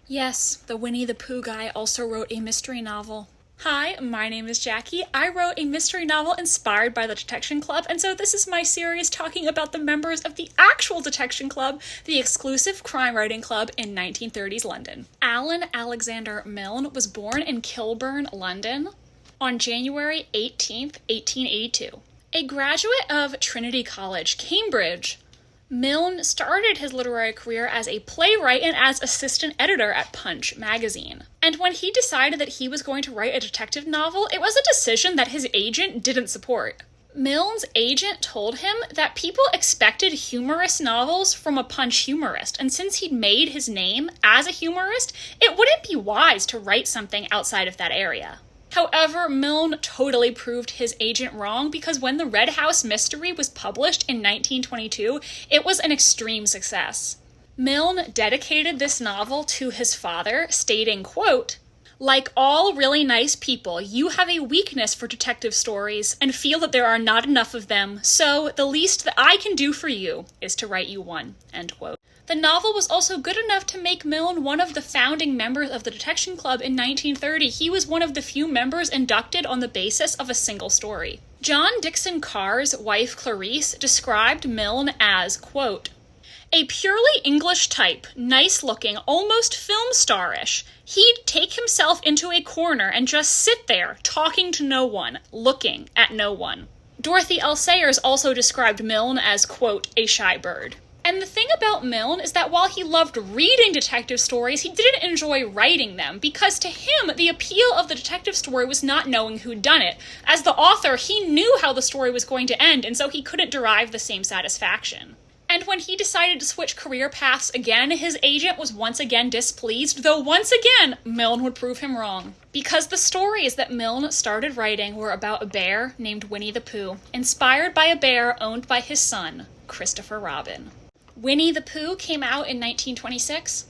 Yes, the Winnie the Pooh guy also wrote a mystery novel. Hi, my name is Jackie. I wrote a mystery novel inspired by the Detection Club, and so this is my series talking about the members of the actual Detection Club, the exclusive crime writing club in 1930s London. Alan Alexander Milne was born in Kilburn, London, on January 18th, 1882. A graduate of Trinity College, Cambridge, Milne started his literary career as a playwright and as assistant editor at Punch magazine. And when he decided that he was going to write a detective novel, it was a decision that his agent didn't support. Milne's agent told him that people expected humorous novels from a Punch humorist, and since he'd made his name as a humorist, it wouldn't be wise to write something outside of that area. However, Milne totally proved his agent wrong because when The Red House Mystery was published in 1922, it was an extreme success. Milne dedicated this novel to his father, stating, quote, "Like all really nice people, you have a weakness for detective stories and feel that there are not enough of them, so the least that I can do for you is to write you one," end quote. The novel was also good enough to make Milne one of the founding members of the Detection Club in 1930. He was one of the few members inducted on the basis of a single story. John Dickson Carr's wife Clarice described Milne as, quote, "A purely English type, nice-looking, almost film star-ish. He'd take himself into a corner and just sit there, talking to no one, looking at no one." Dorothy L. Sayers also described Milne as, quote, "a shy bird." And the thing about Milne is that while he loved reading detective stories, he didn't enjoy writing them, because to him, the appeal of the detective story was not knowing who'd done it. As the author, he knew how the story was going to end, and so he couldn't derive the same satisfaction. And when he decided to switch career paths again, his agent was once again displeased, though once again, Milne would prove him wrong. Because the stories that Milne started writing were about a bear named Winnie the Pooh, inspired by a bear owned by his son, Christopher Robin. Winnie the Pooh came out in 1926,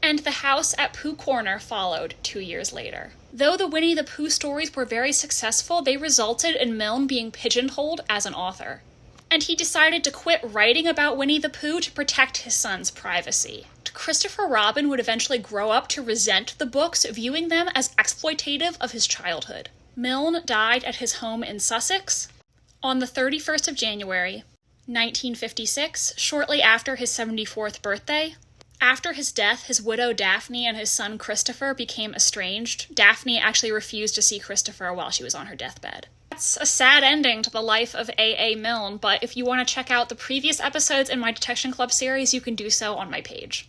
and The House at Pooh Corner followed 2 years later. Though the Winnie the Pooh stories were very successful, they resulted in Milne being pigeonholed as an author. And he decided to quit writing about Winnie the Pooh to protect his son's privacy. Christopher Robin would eventually grow up to resent the books, viewing them as exploitative of his childhood. Milne died at his home in Sussex on the 31st of January, 1956, shortly after his 74th birthday. After his death, his widow Daphne and his son Christopher became estranged. Daphne actually refused to see Christopher while she was on her deathbed. That's a sad ending to the life of A.A. Milne, but if you want to check out the previous episodes in my Detection Club series, you can do so on my page.